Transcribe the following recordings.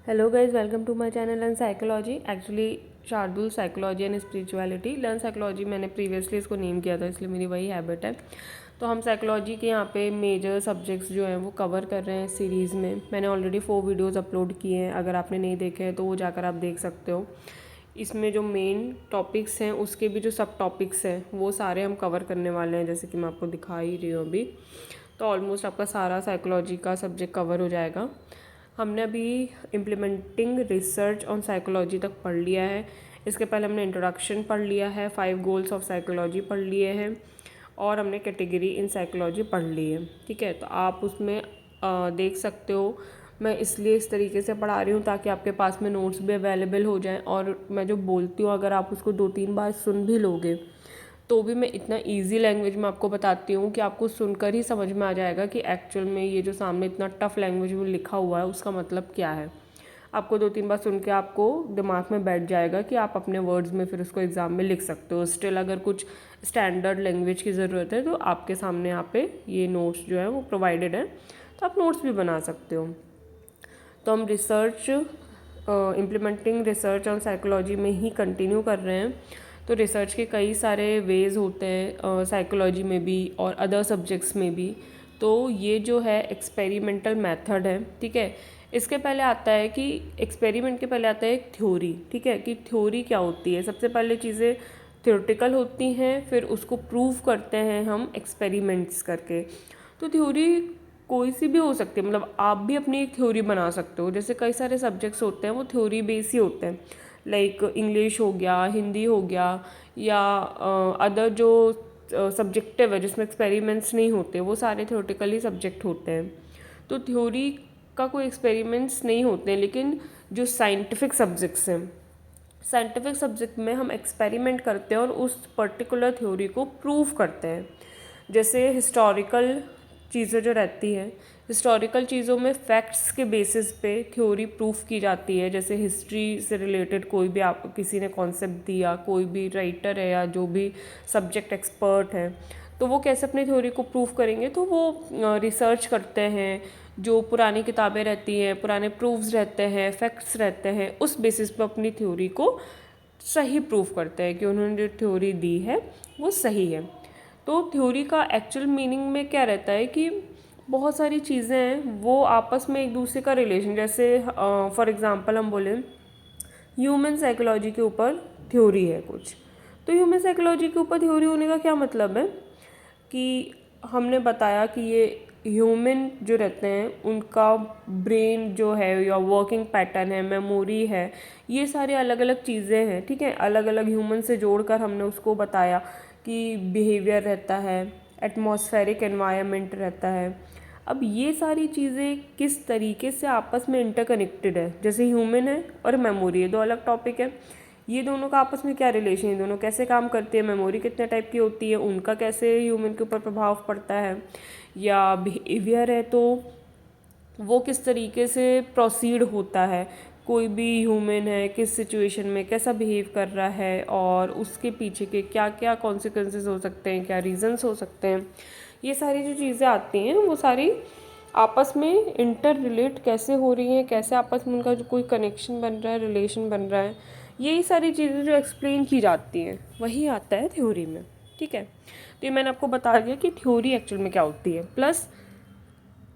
Hello guys, welcome to my channel Learn Psychology. Actually Shardul psychology and spirituality. Learn psychology मैंने previously इसको name किया था, इसलिए मेरी वही हैबिट है। तो हम साइकोलॉजी के यहाँ पे मेजर सब्जेक्ट्स जो हैं वो कवर कर रहे हैं सीरीज़ में। मैंने ऑलरेडी 4 वीडियोस अपलोड किए हैं, अगर आपने नहीं देखे हैं तो वो जाकर आप देख सकते हो। इसमें जो मेन टॉपिक्स हैं उसके भी जो सब टॉपिक्स हैं वो सारे हम कवर करने वाले हैं, जैसे कि मैं आपको दिखा ही रही हूँ अभी। तो ऑलमोस्ट आपका सारा साइकोलॉजी का सब्जेक्ट कवर हो जाएगा। हमने अभी इम्प्लीमेंटिंग रिसर्च ऑन साइकोलॉजी तक पढ़ लिया है। इसके पहले हमने इंट्रोडक्शन पढ़ लिया है, 5 गोल्स ऑफ साइकोलॉजी पढ़ लिए हैं और हमने कैटेगरी इन साइकोलॉजी पढ़ ली है। ठीक है, तो आप उसमें देख सकते हो। मैं इसलिए इस तरीके से पढ़ा रही हूँ ताकि आपके पास में नोट्स भी अवेलेबल हो जाएं, और मैं जो बोलती हूँ अगर आप उसको 2-3 बार सुन भी लोगे तो भी मैं इतना इजी लैंग्वेज में आपको बताती हूँ कि आपको सुनकर ही समझ में आ जाएगा कि एक्चुअल में ये जो सामने इतना टफ लैंग्वेज में लिखा हुआ है उसका मतलब क्या है। आपको 2-3 बार सुन के आपको दिमाग में बैठ जाएगा कि आप अपने वर्ड्स में फिर उसको एग्ज़ाम में लिख सकते हो। स्टिल अगर कुछ स्टैंडर्ड लैंग्वेज की ज़रूरत है तो आपके सामने यहाँ पे ये नोट्स जो है वो प्रोवाइडेड है, तो आप नोट्स भी बना सकते हो। तो हम research implementing research on psychology में ही कंटिन्यू कर रहे हैं। तो रिसर्च के कई सारे वेज़ होते हैं साइकोलॉजी में भी और अदर सब्जेक्ट्स में भी। तो ये जो है एक्सपेरिमेंटल मेथड है, ठीक है। इसके पहले आता है कि एक्सपेरिमेंट के पहले आता है एक थ्योरी, ठीक है, कि थ्योरी क्या होती है। सबसे पहले चीज़ें थ्योरेटिकल होती हैं, फिर उसको प्रूव करते हैं हम एक्सपेरिमेंट्स करके। तो थ्योरी कोई सी भी हो सकती है, मतलब आप भी अपनी एक थ्योरी बना सकते हो। जैसे कई सारे सब्जेक्ट्स होते हैं वो थ्योरी बेस ही होते हैं, लाइक इंग्लिश हो गया, हिंदी हो गया, या अदर जो सब्जेक्टिव है जिसमें एक्सपेरिमेंट्स नहीं होते वो सारे थ्योरेटिकली सब्जेक्ट होते हैं। तो थ्योरी का कोई एक्सपेरिमेंट्स नहीं होते हैं, लेकिन जो साइंटिफिक सब्जेक्ट्स हैं, साइंटिफिक सब्जेक्ट में हम एक्सपेरिमेंट करते हैं और उस पर्टिकुलर थ्योरी को प्रूव करते हैं। जैसे हिस्टोरिकल चीज़ें जो रहती हैं, हिस्टोरिकल चीज़ों में फैक्ट्स के बेसिस पे थ्योरी प्रूफ की जाती है। जैसे हिस्ट्री से रिलेटेड कोई भी आप किसी ने कॉन्सेप्ट दिया, कोई भी राइटर है या जो भी सब्जेक्ट एक्सपर्ट है, तो वो कैसे अपनी थ्योरी को प्रूफ करेंगे, तो वो रिसर्च करते हैं। जो पुरानी किताबें रहती हैं, पुराने प्रूफ्स रहते हैं, फैक्ट्स रहते हैं, उस बेसिस पे अपनी थ्योरी को सही प्रूफ करते हैं कि उन्होंने जो थ्योरी दी है वो सही है। तो थ्योरी का एक्चुअल मीनिंग में क्या रहता है कि बहुत सारी चीज़ें हैं वो आपस में एक दूसरे का रिलेशन, जैसे फॉर एग्जांपल हम बोलें ह्यूमन साइकोलॉजी के ऊपर थ्योरी है कुछ, तो ह्यूमन साइकोलॉजी के ऊपर थ्योरी होने का क्या मतलब है कि हमने बताया कि ये ह्यूमन जो रहते हैं उनका ब्रेन जो है या वर्किंग पैटर्न है, मेमोरी है, ये सारे अलग अलग चीज़ें हैं, ठीक है। अलग अलग ह्यूमन से जोड़कर हमने उसको बताया कि बिहेवियर रहता है, एटमॉस्फेरिक एनवायरनमेंट रहता है। अब ये सारी चीज़ें किस तरीके से आपस में इंटरकनेक्टेड है, जैसे ह्यूमन है और मेमोरी है, 2 अलग टॉपिक है। ये दोनों का आपस में क्या रिलेशन है, दोनों कैसे काम करते हैं, मेमोरी कितने टाइप की होती है, उनका कैसे ह्यूमन के ऊपर प्रभाव पड़ता है, या बिहेवियर है तो वो किस तरीके से प्रोसीड होता है, कोई भी ह्यूमन है किस सिचुएशन में कैसा बिहेव कर रहा है और उसके पीछे के क्या क्या कॉन्सिक्वेंसेस हो सकते हैं, क्या रीजंस हो सकते हैं। ये सारी जो चीज़ें आती हैं वो सारी आपस में इंटर रिलेट कैसे हो रही हैं, कैसे आपस में उनका जो कोई कनेक्शन बन रहा है, रिलेशन बन रहा है, यही सारी चीज़ें जो एक्सप्लेन की जाती हैं वही आता है थ्योरी में, ठीक है। तो ये मैंने आपको बता दिया कि थ्योरी एक्चुअल में क्या होती है, प्लस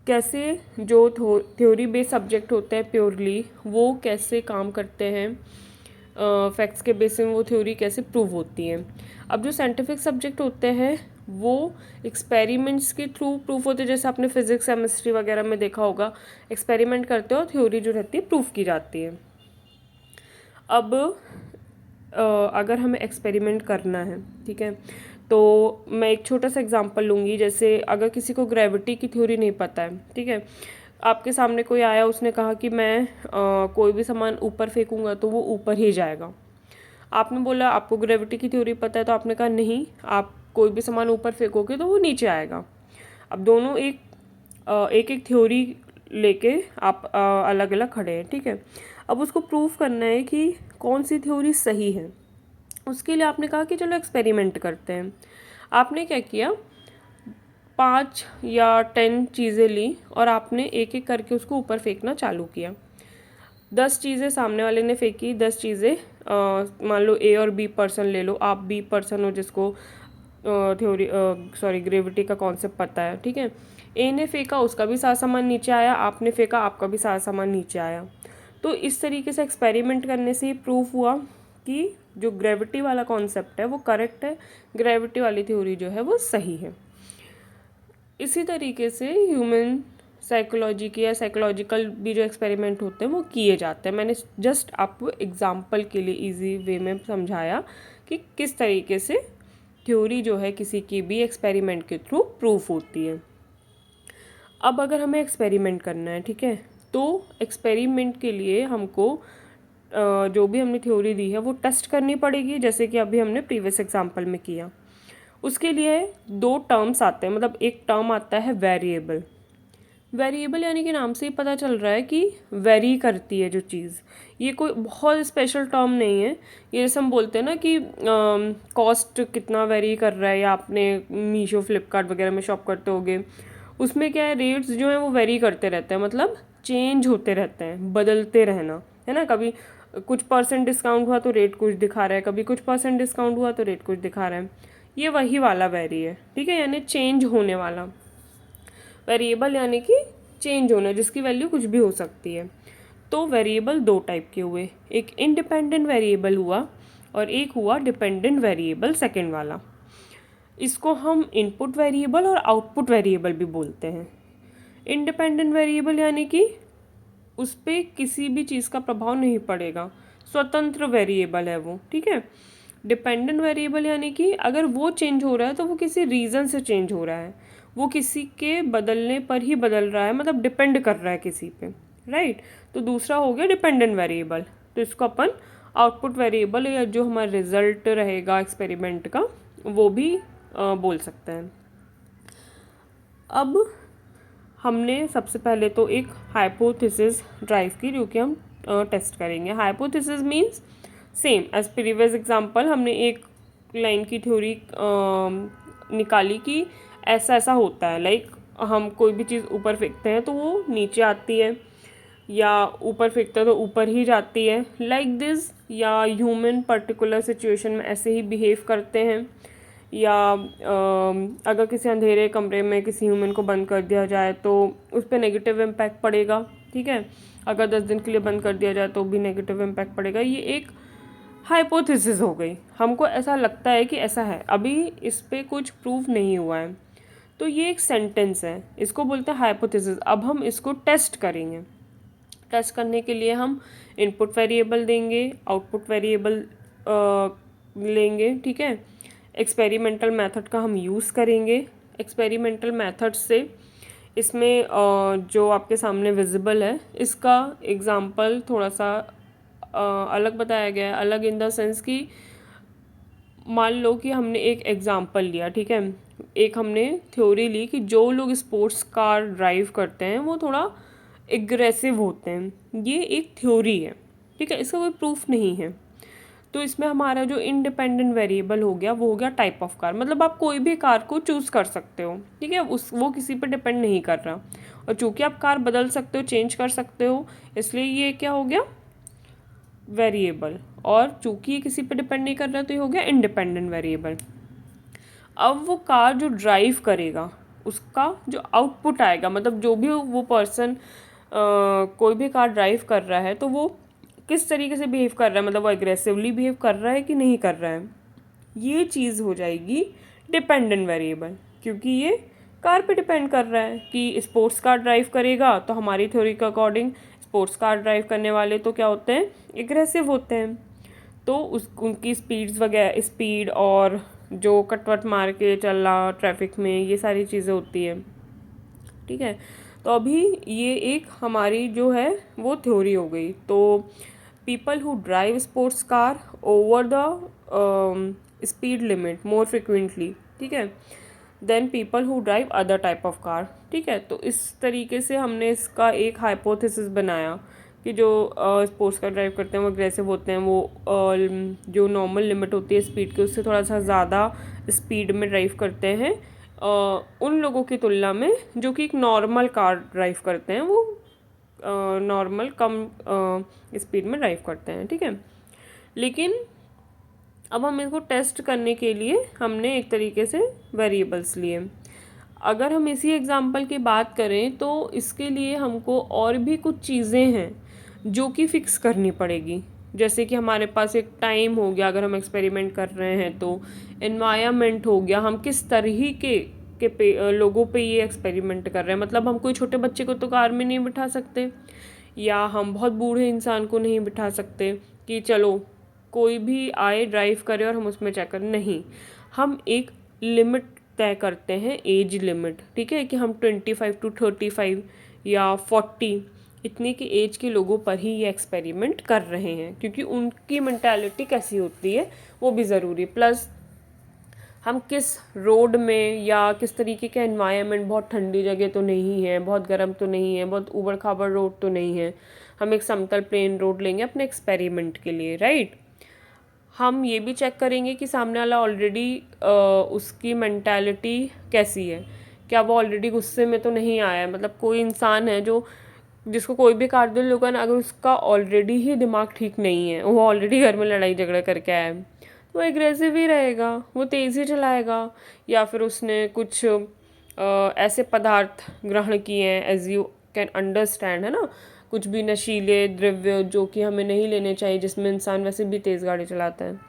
कैसे जो थ्योरी बेस्ड सब्जेक्ट होते हैं प्योरली वो कैसे काम करते हैं, फैक्ट्स के बेसिस में वो थ्योरी कैसे प्रूव होती हैं। अब जो साइंटिफिक सब्जेक्ट होते हैं वो एक्सपेरिमेंट्स के थ्रू प्रूफ होते हैं, जैसे आपने फिजिक्स केमिस्ट्री वगैरह में देखा होगा, एक्सपेरिमेंट करते हो और थ्योरी जो रहती है प्रूफ की जाती है। अब अगर हमें एक्सपेरिमेंट करना है, ठीक है, तो मैं एक छोटा सा एग्जांपल लूँगी। जैसे अगर किसी को ग्रेविटी की थ्योरी नहीं पता है, ठीक है, आपके सामने कोई आया, उसने कहा कि मैं कोई भी सामान ऊपर फेंकूंगा तो वो ऊपर ही जाएगा। आपने बोला आपको ग्रेविटी की थ्योरी पता है, तो आपने कहा नहीं, आप कोई भी सामान ऊपर फेंकोगे तो वो नीचे आएगा। अब दोनों एक एक थ्योरी लेके आप अलग अलग खड़े हैं, ठीक है। अब उसको प्रूफ करना है कि कौन सी थ्योरी सही है। उसके लिए आपने कहा कि चलो एक्सपेरिमेंट करते हैं। आपने क्या किया, 5 या 10 चीज़ें ली और आपने एक एक करके उसको ऊपर फेंकना चालू किया। 10 चीज़ें सामने वाले ने फेंकी, 10 चीज़ें मान लो ए और बी पर्सन ले लो, आप बी पर्सन हो जिसको ग्रेविटी का कॉन्सेप्ट पता है, ठीक है। ए ने फेंका, उसका भी सारा सामान नीचे आया, आपने फेंका, आपका भी सारा सामान नीचे आया। तो इस तरीके से एक्सपेरिमेंट करने से ही प्रूफ हुआ कि जो ग्रेविटी वाला कॉन्सेप्ट है वो करेक्ट है, ग्रेविटी वाली थ्योरी जो है वो सही है। इसी तरीके से ह्यूमन साइकोलॉजी की या साइकोलॉजिकल भी जो एक्सपेरिमेंट होते हैं वो किए जाते हैं। मैंने जस्ट आपको एग्जांपल के लिए इजी वे में समझाया कि किस तरीके से थ्योरी जो है किसी की भी एक्सपेरिमेंट के थ्रू प्रूफ होती है। अब अगर हमें एक्सपेरिमेंट करना है, ठीक है, तो एक्सपेरिमेंट के लिए हमको जो भी हमने थ्योरी दी है वो टेस्ट करनी पड़ेगी, जैसे कि अभी हमने प्रीवियस एग्जांपल में किया। उसके लिए 2 टर्म्स आते हैं, मतलब एक टर्म आता है वेरिएबल। वेरिएबल यानी कि नाम से ही पता चल रहा है कि वेरी करती है जो चीज़। ये कोई बहुत स्पेशल टर्म नहीं है। ये जैसे हम बोलते हैं ना कि कॉस्ट कितना वेरी कर रहा है, या आपने मीशो फ्लिपकार्ट वगैरह में शॉप करते होगे, उसमें क्या है, रेट्स जो हैं वो वेरी करते रहते हैं, मतलब चेंज होते रहते हैं, बदलते रहना है ना। कभी कुछ % डिस्काउंट हुआ तो रेट कुछ दिखा रहा है, कभी कुछ % डिस्काउंट हुआ तो रेट कुछ दिखा रहा है। ये वही वाला वेरी है, ठीक है, यानी चेंज होने वाला। वेरिएबल यानी कि चेंज होना, जिसकी वैल्यू कुछ भी हो सकती है। तो वेरिएबल 2 टाइप के हुए, एक इंडिपेंडेंट वेरिएबल हुआ और एक हुआ डिपेंडेंट वेरिएबल, सेकेंड वाला। इसको हम इनपुट वेरिएबल और आउटपुट वेरिएबल भी बोलते हैं। इंडिपेंडेंट वेरिएबल यानी कि उस पर किसी भी चीज़ का प्रभाव नहीं पड़ेगा, स्वतंत्र वेरिएबल है वो, ठीक है। डिपेंडेंट वेरिएबल यानी कि अगर वो चेंज हो रहा है तो वो किसी रीज़न से चेंज हो रहा है, वो किसी के बदलने पर ही बदल रहा है, मतलब डिपेंड कर रहा है किसी पे, राइट। तो दूसरा हो गया डिपेंडेंट वेरिएबल। तो इसको अपन आउटपुट वेरिएबल या जो हमारा रिजल्ट रहेगा एक्सपेरिमेंट का वो भी बोल सकते हैं। अब हमने सबसे पहले तो एक हाइपोथेसिस ड्राइव की, जो कि हम टेस्ट करेंगे। Hypothesis means same as previous example, हमने एक लाइन की थ्योरी निकाली कि ऐसा ऐसा होता है, लाइक हम कोई भी चीज़ ऊपर फेंकते हैं तो वो नीचे आती है, या ऊपर फेंकते हैं तो ऊपर ही जाती है, लाइक दिस। या ह्यूमन पर्टिकुलर सिचुएशन में ऐसे ही बिहेव करते हैं, या अगर किसी अंधेरे कमरे में किसी ह्यूमन को बंद कर दिया जाए तो उस पर नेगेटिव इम्पैक्ट पड़ेगा, ठीक है। अगर 10 दिन के लिए बंद कर दिया जाए तो भी नेगेटिव इम्पैक्ट पड़ेगा। ये एक हाइपोथेसिस हो गई, हमको ऐसा लगता है कि ऐसा है, अभी इस पर कुछ प्रूफ नहीं हुआ है, तो ये एक सेंटेंस है, इसको बोलते हैं हाइपोथेसिस। अब हम इसको टेस्ट करेंगे। टेस्ट करने के लिए हम इनपुट वेरिएबल देंगे, आउटपुट वेरिएबल लेंगे, ठीक है। एक्सपेरिमेंटल मेथड का हम यूज़ करेंगे। एक्सपेरिमेंटल मेथड से इसमें जो आपके सामने विजिबल है, इसका एग्जांपल थोड़ा सा अलग बताया गया है। अलग इन द सेंस कि मान लो कि हमने एक एग्जांपल लिया, ठीक है, एक हमने थ्योरी ली कि जो लोग स्पोर्ट्स कार ड्राइव करते हैं वो थोड़ा एग्रेसिव होते हैं। ये एक थ्योरी है, ठीक है, इसका कोई प्रूफ नहीं है। तो इसमें हमारा जो इंडिपेंडेंट वेरिएबल हो गया वो हो गया टाइप ऑफ कार, मतलब आप कोई भी कार को चूज़ कर सकते हो, ठीक है, वो किसी पर डिपेंड नहीं कर रहा। और चूँकि आप कार बदल सकते हो, चेंज कर सकते हो, इसलिए ये क्या हो गया, वेरिएबल। और चूँकि ये किसी पर डिपेंड नहीं कर रहा तो ये हो गया इंडिपेंडेंट वेरिएबल। अब वो कार जो ड्राइव करेगा उसका जो आउटपुट आएगा, मतलब जो भी वो पर्सन कोई भी कार ड्राइव कर रहा है तो वो किस तरीके से बिहेव कर रहा है, मतलब वो एग्रेसिवली बिहेव कर रहा है कि नहीं कर रहा है, ये चीज़ हो जाएगी डिपेंडेंट वेरिएबल। क्योंकि ये कार पे डिपेंड कर रहा है कि स्पोर्ट्स कार ड्राइव करेगा तो हमारी थ्योरी के अकॉर्डिंग स्पोर्ट्स कार ड्राइव करने वाले तो क्या होते हैं, एग्रेसिव होते हैं। तो उनकी स्पीड्स वगैरह, स्पीड और जो कटवट मार के चलना ट्रैफिक में, ये सारी चीज़ें होती है, ठीक है। तो अभी ये एक हमारी जो है वो थ्योरी हो गई। तो people who drive sports car over the speed limit more frequently, ठीक है, then people who drive other type of car, ठीक है। तो इस तरीके से हमने इसका एक हाइपोथेसिस बनाया कि जो स्पोर्ट्स कार ड्राइव करते हैं वो अग्रेसिव होते हैं, वो जो नॉर्मल लिमिट होती है स्पीड की उससे थोड़ा सा ज़्यादा स्पीड में ड्राइव करते हैं उन लोगों की तुलना में जो कि एक नॉर्मल कार ड्राइव करते हैं, वो नॉर्मल कम स्पीड में ड्राइव करते हैं, ठीक है। लेकिन अब हम इसको टेस्ट करने के लिए हमने एक तरीके से वेरिएबल्स लिए। अगर हम इसी एग्जांपल की बात करें तो इसके लिए हमको और भी कुछ चीज़ें हैं जो कि फ़िक्स करनी पड़ेगी। जैसे कि हमारे पास एक टाइम हो गया अगर हम एक्सपेरिमेंट कर रहे हैं, तो एनवायरनमेंट हो गया, हम किस तरीके के लोगों पे ये एक्सपेरिमेंट कर रहे हैं। मतलब हम कोई छोटे बच्चे को तो कार में नहीं बिठा सकते, या हम बहुत बूढ़े इंसान को नहीं बिठा सकते कि चलो कोई भी आए ड्राइव करे और हम उसमें चेक करें। नहीं, हम एक लिमिट तय करते हैं, एज लिमिट, ठीक है, कि हम 25 to 35 या 40 इतने की एज के लोगों पर ही ये एक्सपेरिमेंट कर रहे हैं, क्योंकि उनकी मेंटालिटी कैसी होती है वो भी ज़रूरी। प्लस हम किस रोड में या किस तरीके का एनवायरनमेंट, बहुत ठंडी जगह तो नहीं है, बहुत गर्म तो नहीं है, बहुत ऊबड़ खाबड़ रोड तो नहीं है, हम एक समतल प्लेन रोड लेंगे अपने एक्सपेरिमेंट के लिए, राइट। हम ये भी चेक करेंगे कि सामने वाला ऑलरेडी उसकी मेंटालिटी कैसी है, क्या वो ऑलरेडी गुस्से में तो नहीं आया है। मतलब कोई इंसान है जो जिसको कोई भी कार दे लोगन, अगर उसका ऑलरेडी ही दिमाग ठीक नहीं है, वो ऑलरेडी घर में लड़ाई झगड़ा करके आया है, वो एग्रेसिव ही रहेगा, वो तेज़ ही चलाएगा। या फिर उसने कुछ ऐसे पदार्थ ग्रहण किए हैं, एज यू कैन अंडरस्टैंड, है ना, कुछ भी नशीले द्रव्य जो कि हमें नहीं लेने चाहिए, जिसमें इंसान वैसे भी तेज़ गाड़ी चलाता है।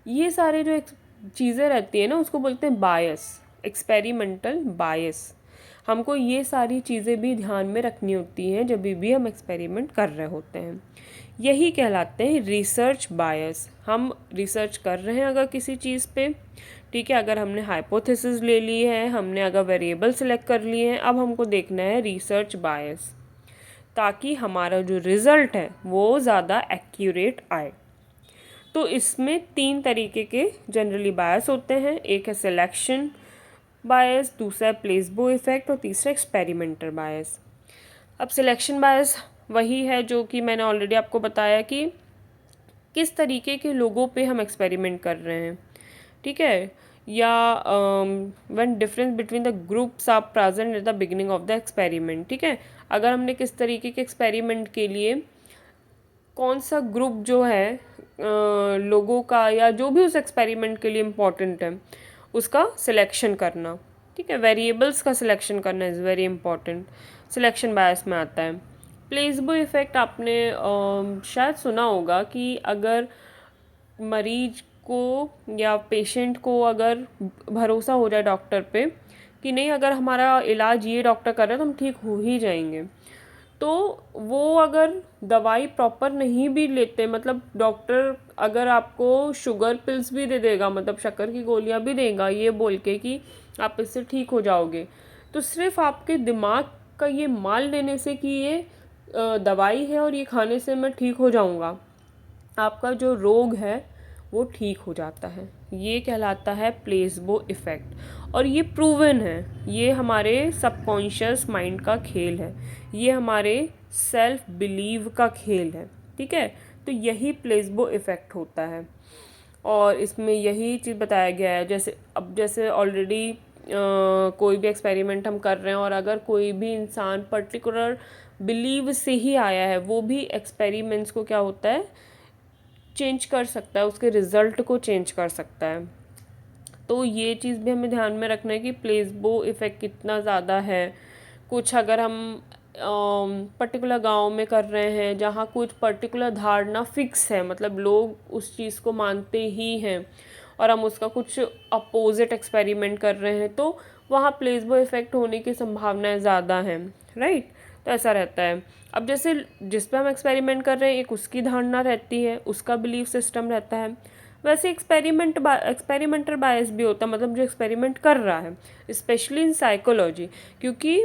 ये सारे जो चीज़ें रहती है ना, उसको बोलते हैं बायस, एक्सपेरिमेंटल बायस। हमको ये सारी चीज़ें भी ध्यान में रखनी होती हैं जब भी हम एक्सपेरिमेंट कर रहे होते हैं। यही कहलाते हैं रिसर्च बायस। हम रिसर्च कर रहे हैं अगर किसी चीज़ पे, ठीक है, अगर हमने हाइपोथेसिस ले ली है, हमने अगर वेरिएबल सेलेक्ट कर लिए हैं, अब हमको देखना है रिसर्च बायस, ताकि हमारा जो रिज़ल्ट है वो ज़्यादा एक्यूरेट आए। तो इसमें 3 तरीके के जनरली बायस होते हैं। एक है सिलेक्शन बायस, दूसरा है प्लेसबो इफ़ेक्ट और तीसरा एक्सपेरिमेंटल बायस। अब सिलेक्शन बायस वही है जो कि मैंने ऑलरेडी आपको बताया कि किस तरीके के लोगों पे हम एक्सपेरिमेंट कर रहे हैं, ठीक है, या when difference between the groups are present at the beginning of the experiment, ठीक है। अगर हमने किस तरीके के एक्सपेरिमेंट के लिए कौन सा ग्रुप जो है लोगों का, या जो भी उस एक्सपेरिमेंट के लिए इम्पॉर्टेंट है, उसका सिलेक्शन करना, ठीक है, वेरिएबल्स का सिलेक्शन करना इज़ वेरी इंपॉर्टेंट, सिलेक्शन बायस में आता है। प्लेसबो इफ़ेक्ट आपने शायद सुना होगा कि अगर मरीज को या पेशेंट को अगर भरोसा हो जाए डॉक्टर पे कि नहीं, अगर हमारा इलाज ये डॉक्टर कर रहा है तो हम ठीक हो ही जाएंगे, तो वो अगर दवाई प्रॉपर नहीं भी लेते, मतलब डॉक्टर अगर आपको शुगर पिल्स भी दे देगा, मतलब शक्कर की गोलियां भी देगा ये बोल के कि आप इससे ठीक हो जाओगे, तो सिर्फ आपके दिमाग का ये मान लेने से कि ये दवाई है और ये खाने से मैं ठीक हो जाऊंगा, आपका जो रोग है वो ठीक हो जाता है। ये कहलाता है प्लेसबो इफ़ेक्ट, और ये प्रूवन है, ये हमारे सबकॉन्शियस माइंड का खेल है, ये हमारे सेल्फ बिलीव का खेल है, ठीक है। तो यही प्लेसबो इफ़ेक्ट होता है, और इसमें यही चीज़ बताया गया है। जैसे ऑलरेडी कोई भी एक्सपेरिमेंट हम कर रहे हैं, और अगर कोई भी इंसान पर्टिकुलर बिलीव से ही आया है, वो भी एक्सपेरिमेंट्स को क्या होता है चेंज कर सकता है, उसके रिज़ल्ट को चेंज कर सकता है। तो ये चीज़ भी हमें ध्यान में रखना है कि प्लेसबो इफ़ेक्ट कितना ज़्यादा है। कुछ अगर हम पर्टिकुलर गांव में कर रहे हैं जहाँ कुछ पर्टिकुलर धारणा फिक्स है, मतलब लोग उस चीज़ को मानते ही हैं, और हम उसका कुछ अपोजिट एक्सपेरिमेंट कर रहे हैं, तो वहाँ प्लेसबो इफ़ेक्ट होने की संभावनाएं ज़्यादा हैं, राइट। तो ऐसा रहता है। अब जैसे जिस पे हम एक्सपेरिमेंट कर रहे हैं एक उसकी धारणा रहती है, उसका बिलीफ सिस्टम रहता है, वैसे एक्सपेरिमेंटल बायस भी होता है, मतलब जो एक्सपेरिमेंट कर रहा है, स्पेशली इन साइकोलॉजी, क्योंकि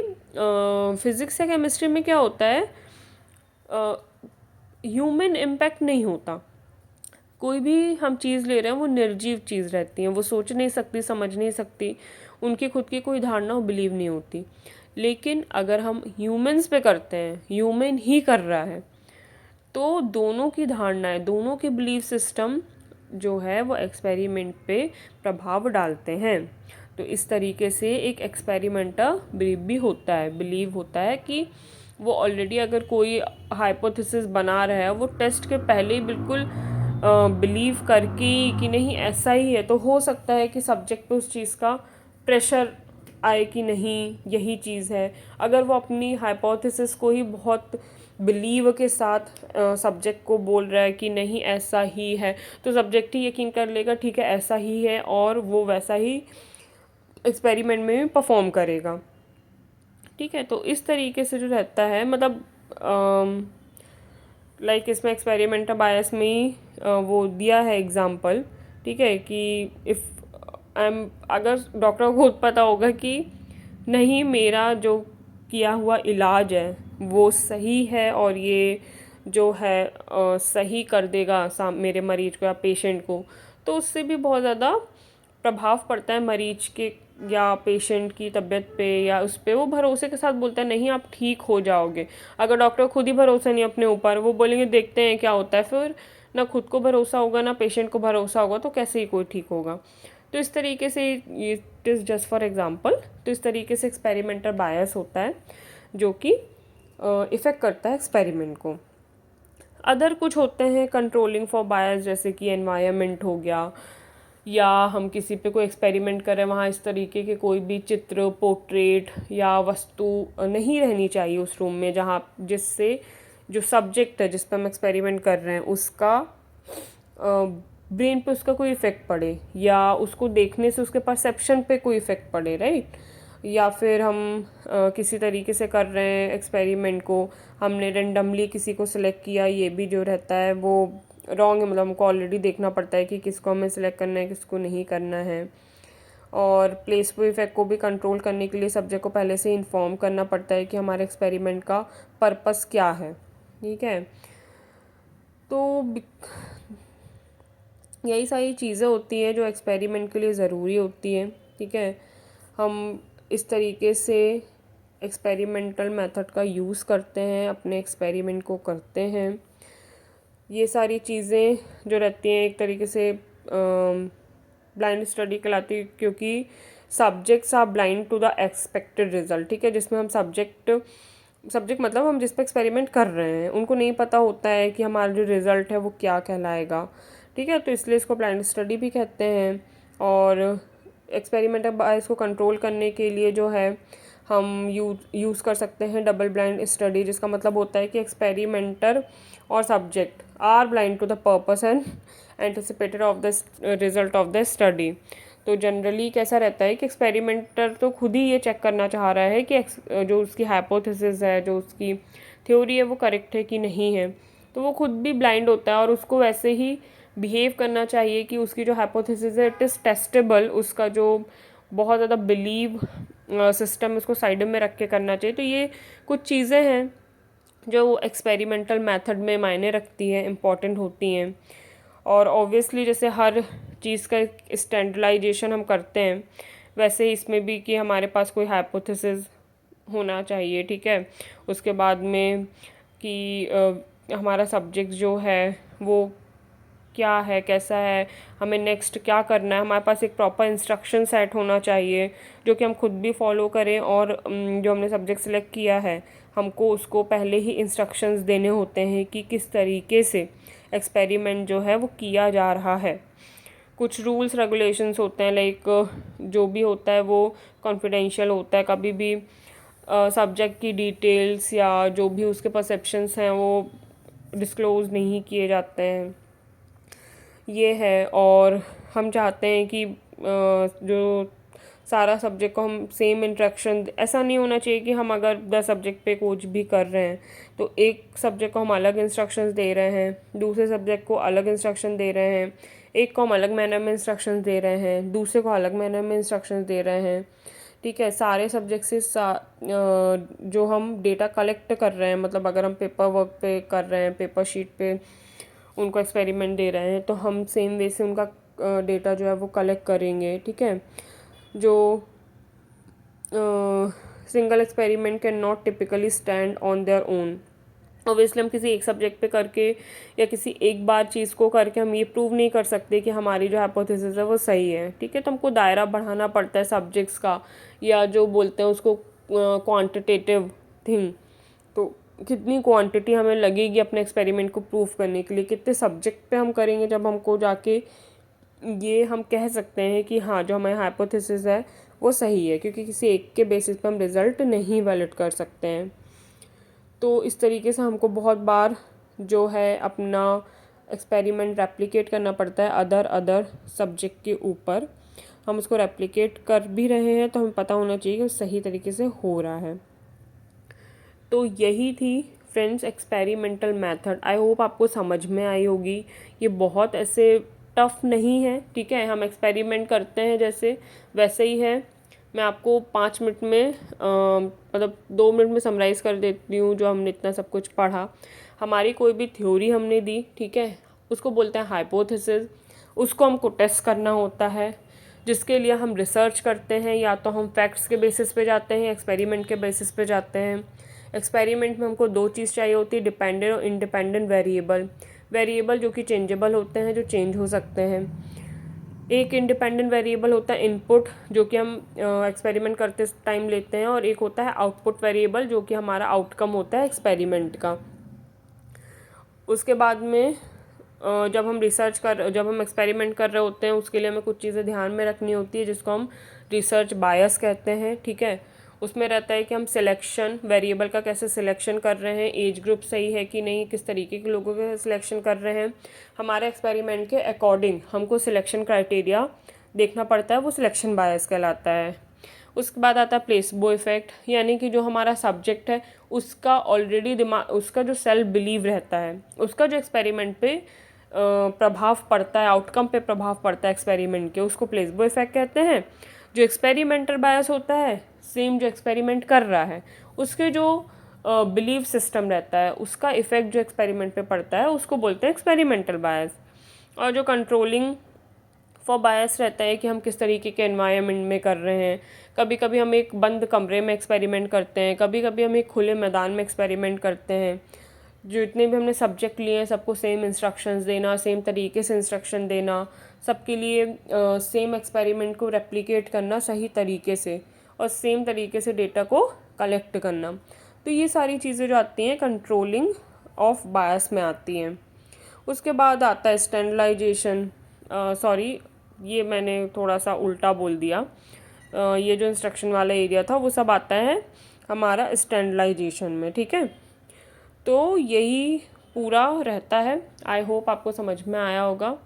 फिज़िक्स या केमिस्ट्री में क्या होता है, ह्यूमन इम्पैक्ट नहीं होता। कोई भी हम चीज़ ले रहे हैं वो निर्जीव चीज़ रहती है, वो सोच नहीं सकती, समझ नहीं सकती, उनकी खुद की कोई धारणा वो बिलीव नहीं होती। लेकिन अगर हम ह्यूमंस पे करते हैं, ह्यूमन ही कर रहा है, तो दोनों की धारणाएं, दोनों के बिलीव सिस्टम जो है वो एक्सपेरिमेंट पे प्रभाव डालते हैं। तो इस तरीके से एक एक्सपेरिमेंटल बिलीव भी होता है, बिलीव होता है कि वो ऑलरेडी अगर कोई हाइपोथेसिस बना रहा है, वो टेस्ट के पहले ही बिल्कुल बिलीव करके कि नहीं ऐसा ही है, तो हो सकता है कि सब्जेक्ट पे उस चीज़ का प्रेशर आए कि नहीं यही चीज़ है। अगर वो अपनी हाइपोथेसिस को ही बहुत बिलीव के साथ सब्जेक्ट को बोल रहा है कि नहीं ऐसा ही है, तो सब्जेक्ट ही यकीन कर लेगा ठीक है ऐसा ही है, और वो वैसा ही एक्सपेरिमेंट में भी परफॉर्म करेगा। ठीक है, तो इस तरीके से जो रहता है, मतलब लाइक इसमें एक्सपेरिमेंटल बायस में ही वो दिया है एग्जाम्पल। ठीक है, कि इफ़ अगर डॉक्टर को खुद पता होगा कि नहीं मेरा जो किया हुआ इलाज है वो सही है और ये जो है सही कर देगा मेरे मरीज को या पेशेंट को, तो उससे भी बहुत ज़्यादा प्रभाव पड़ता है मरीज के या पेशेंट की तबीयत पे, या उस पे वो भरोसे के साथ बोलता है नहीं आप ठीक हो जाओगे। अगर डॉक्टर को खुद ही भरोसा नहीं अपने ऊपर, वो बोलेंगे देखते हैं क्या होता है, फिर ना खुद को भरोसा होगा ना पेशेंट को भरोसा होगा, तो कैसे ही कोई ठीक होगा। तो इस तरीके से ये it is just for example. तो इस तरीके से एक्सपेरिमेंटल बायस होता है जो कि इफ़ेक्ट करता है एक्सपेरिमेंट को। अदर कुछ होते हैं कंट्रोलिंग फॉर बायस, जैसे कि एनवायरनमेंट हो गया, या हम किसी पे कोई एक्सपेरिमेंट करें वहाँ इस तरीके के कोई भी चित्र, पोर्ट्रेट या वस्तु नहीं रहनी चाहिए उस रूम में, जहाँ जिससे जो सब्जेक्ट है जिस पर हम एक्सपेरिमेंट कर रहे हैं उसका ब्रेन पे उसका कोई इफ़ेक्ट पड़े, या उसको देखने से उसके परसेप्शन पे कोई इफ़ेक्ट पड़े, राइट। या फिर हम किसी तरीके से कर रहे हैं एक्सपेरिमेंट को, हमने रेंडमली किसी को सिलेक्ट किया, ये भी जो रहता है वो रॉन्ग है, मतलब हमको ऑलरेडी देखना पड़ता है कि किसको हमें सिलेक्ट करना है किसको नहीं करना है। और प्लेसबो इफेक्ट को भी कंट्रोल करने के लिए सब्जेक्ट को पहले से इन्फॉर्म करना पड़ता है कि हमारे एक्सपेरिमेंट का पर्पस क्या है। ठीक है, तो यही सारी चीज़ें होती हैं जो एक्सपेरिमेंट के लिए ज़रूरी होती हैं। ठीक है, हम इस तरीके से एक्सपेरिमेंटल मेथड का यूज़ करते हैं, अपने एक्सपेरिमेंट को करते हैं। ये सारी चीज़ें जो रहती हैं एक तरीके से ब्लाइंड स्टडी कहलाती है, क्योंकि subjects are blind to the expected result. ठीक है, जिसमें हम सब्जेक्ट मतलब हम जिस पे एक्सपेरिमेंट कर रहे हैं उनको नहीं पता होता है कि हमारा जो रिज़ल्ट है वो क्या कहलाएगा। ठीक है, तो इसलिए इसको ब्लाइंड स्टडी भी कहते हैं। और एक्सपेरिमेंटल बायस को कंट्रोल करने के लिए जो है हम यूज़ कर सकते हैं डबल ब्लाइंड स्टडी, जिसका मतलब होता है कि एक्सपेरिमेंटर और subject are blind to the purpose and anticipated of the result of the study. तो जनरली कैसा रहता है कि एक्सपेरिमेंटर तो खुद ही ये चेक करना चाह रहा है कि जो उसकी हाइपोथेसिस है, जो उसकी थ्योरी है वो करेक्ट है कि नहीं है, तो वो खुद भी ब्लाइंड होता है और उसको वैसे ही बिहेव करना चाहिए कि उसकी जो हाइपोथेसिस है इट इज़ टेस्टेबल, उसका जो बहुत ज़्यादा बिलीव सिस्टम उसको साइड में रख के करना चाहिए। तो ये कुछ चीज़ें हैं जो एक्सपेरिमेंटल मेथड में मायने रखती हैं, इम्पॉर्टेंट होती हैं। और ऑब्वियसली जैसे हर चीज़ का स्टैंडर्डाइजेशन हम करते हैं, वैसे ही इसमें भी कि हमारे पास कोई हाइपोथेसिस होना चाहिए। ठीक है, उसके बाद में कि हमारा सब्जेक्ट जो है वो क्या है, कैसा है, हमें नेक्स्ट क्या करना है, हमारे पास एक प्रॉपर इंस्ट्रक्शन सेट होना चाहिए जो कि हम खुद भी फॉलो करें। और जो हमने सब्जेक्ट सेलेक्ट किया है हमको उसको पहले ही इंस्ट्रक्शंस देने होते हैं कि किस तरीके से एक्सपेरिमेंट जो है वो किया जा रहा है। कुछ रूल्स रेगुलेशंस होते हैं, लाइक जो भी होता है वो कॉन्फिडेंशियल होता है, कभी भी सब्जेक्ट की डिटेल्स या जो भी उसके परसेप्शंस हैं वो डिस्क्लोज़ नहीं किए जाते हैं, ये है। और हम चाहते हैं कि जो सारा सब्जेक्ट को हम सेम इंट्रैक्शन, ऐसा नहीं होना चाहिए कि हम अगर 10 सब्जेक्ट पे कुछ भी कर रहे हैं तो एक सब्जेक्ट को हम अलग इंस्ट्रक्शंस दे रहे हैं, दूसरे सब्जेक्ट को अलग इंस्ट्रक्शन दे रहे हैं, एक को हम अलग मैनर में इंस्ट्रक्शंस दे रहे हैं, दूसरे को अलग मैनर में इंस्ट्रक्शंस दे रहे हैं। ठीक है, सारे सब्जेक्ट से जो हम डेटा कलेक्ट कर रहे हैं, मतलब अगर हम पेपर वर्क पे कर रहे हैं, पेपर शीट पे उनको एक्सपेरिमेंट दे रहे हैं, तो हम सेम वे से उनका डेटा जो है वो कलेक्ट करेंगे। ठीक है, जो single experiment can not typically stand on their own. Obviously हम किसी एक सब्जेक्ट पे करके या किसी एक बार चीज़ को करके हम ये प्रूव नहीं कर सकते कि हमारी जो हाइपोथेसिस है वो सही है। ठीक है, तो हमको दायरा बढ़ाना पड़ता है सब्जेक्ट्स का, या जो बोलते हैं उसको क्वांटिटेटिव थिंग। तो कितनी क्वांटिटी हमें लगेगी अपने एक्सपेरिमेंट को प्रूफ करने के लिए, कितने सब्जेक्ट पे हम करेंगे जब हमको जाके ये हम कह सकते हैं कि हाँ जो हमारी हाइपोथेसिस है वो सही है, क्योंकि किसी एक के बेसिस पे हम रिज़ल्ट नहीं वैलिड कर सकते हैं। तो इस तरीके से हमको बहुत बार जो है अपना एक्सपेरिमेंट रेप्लिकेट करना पड़ता है अदर सब्जेक्ट के ऊपर। हम उसको रेप्लिकेट कर भी रहे हैं तो हमें पता होना चाहिए कि वो सही तरीके से हो रहा है। तो यही थी friends experimental method. I hope आपको समझ में आई होगी। ये बहुत ऐसे टफ नहीं है, ठीक है। हम एक्सपेरिमेंट करते हैं जैसे वैसे ही है। मैं आपको 5 मिनट में मतलब 2 मिनट में समराइज़ कर देती हूँ जो हमने इतना सब कुछ पढ़ा। हमारी कोई भी थ्योरी हमने दी, ठीक है, उसको बोलते हैं हाइपोथेसिस। उसको हमको टेस्ट करना होता है, जिसके लिए हम रिसर्च करते हैं। या तो हम फैक्ट्स के बेसिस पे जाते हैं, एक्सपेरिमेंट के बेसिस पे जाते हैं। एक्सपेरिमेंट में हमको 2 चीज़ चाहिए होती है, डिपेंडेंट और इंडिपेंडेंट वेरिएबल। वेरिएबल जो कि चेंजेबल होते हैं, जो चेंज हो सकते हैं। एक इंडिपेंडेंट वेरिएबल होता है इनपुट, जो कि हम एक्सपेरिमेंट करते टाइम लेते हैं, और एक होता है आउटपुट वेरिएबल, जो कि हमारा आउटकम होता है एक्सपेरिमेंट का। उसके बाद में जब हम एक्सपेरिमेंट कर रहे होते हैं, उसके लिए हमें कुछ चीज़ें ध्यान में रखनी होती है, जिसको हम रिसर्च बायस कहते हैं, ठीक है। उसमें रहता है कि हम सिलेक्शन वेरिएबल का कैसे सिलेक्शन कर रहे हैं, एज ग्रुप सही है कि नहीं, किस तरीके के लोगों के सिलेक्शन कर रहे हैं। हमारे एक्सपेरिमेंट के अकॉर्डिंग हमको सिलेक्शन क्राइटेरिया देखना पड़ता है, वो सिलेक्शन बायस कहलाता है। उसके बाद आता है प्लेसबो इफ़ेक्ट, यानी कि जो हमारा सब्जेक्ट है उसका ऑलरेडी उसका जो सेल्फ बिलीव रहता है, उसका जो एक्सपेरिमेंट पे प्रभाव पड़ता है, आउटकम पे प्रभाव पड़ता है एक्सपेरिमेंट के, उसको प्लेसबो इफ़ेक्ट कहते हैं। जो एक्सपेरिमेंटल बायस होता है, सेम जो एक्सपेरिमेंट कर रहा है उसके जो बिलीव सिस्टम रहता है, उसका इफ़ेक्ट जो एक्सपेरिमेंट पे पड़ता है, उसको बोलते हैं एक्सपेरिमेंटल बायस। और जो कंट्रोलिंग फॉर बायस रहता है कि हम किस तरीके के एनवायरनमेंट में कर रहे हैं। कभी कभी हम एक बंद कमरे में एक्सपेरिमेंट करते हैं, कभी कभी हम एक खुले मैदान में एक्सपेरिमेंट करते हैं। जो इतने भी हमने सब्जेक्ट लिए हैं सबको सेम इंस्ट्रक्शंस देना, सेम तरीके से इंस्ट्रक्शन देना, सबके लिए सेम एक्सपेरिमेंट को रेप्लिकेट करना सही तरीके से, और सेम तरीके से डेटा को कलेक्ट करना। तो ये सारी चीज़ें जो आती हैं कंट्रोलिंग ऑफ बायस में आती हैं। उसके बाद आता है स्टैंडर्डाइजेशन। सॉरी, ये मैंने थोड़ा सा उल्टा बोल दिया। ये जो इंस्ट्रक्शन वाला एरिया था वो सब आता है हमारा स्टैंडर्डाइजेशन में, ठीक है। तो यही पूरा रहता है। आई होप आपको समझ में आया होगा,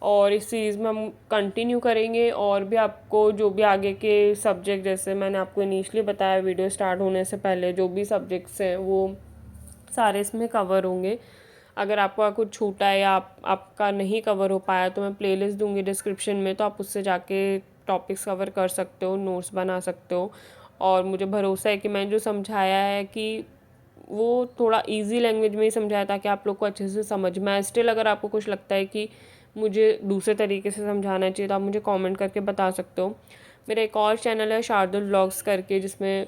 और इस सीरीज़ में हम कंटिन्यू करेंगे। और भी आपको जो भी आगे के सब्जेक्ट, जैसे मैंने आपको इनिशियली बताया वीडियो स्टार्ट होने से पहले, जो भी सब्जेक्ट्स हैं वो सारे इसमें कवर होंगे। अगर आपका कुछ छूटा है या आपका नहीं कवर हो पाया तो मैं प्लेलिस्ट दूंगी डिस्क्रिप्शन में, तो आप उससे जाके टॉपिक्स कवर कर सकते हो, नोट्स बना सकते हो। और मुझे भरोसा है कि मैंने जो समझाया है कि वो थोड़ा इजी लैंग्वेज में ही समझाया ताकि आप लोग को अच्छे से समझ में आए। स्टिल अगर आपको कुछ लगता है कि मुझे दूसरे तरीके से समझाना चाहिए तो आप मुझे कमेंट करके बता सकते हो। मेरा एक और चैनल है शार्दुल व्लॉग्स करके, जिसमें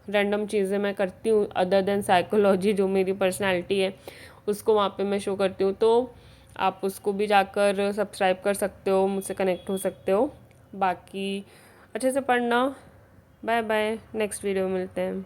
रैंडम चीज़ें मैं करती हूँ अदर देन साइकोलॉजी, जो मेरी पर्सनैलिटी है उसको वहाँ पे मैं शो करती हूँ। तो आप उसको भी जाकर सब्सक्राइब कर सकते हो, मुझसे कनेक्ट हो सकते हो। बाकी अच्छे से पढ़ना। बाय बाय, नेक्स्ट वीडियो में मिलते हैं।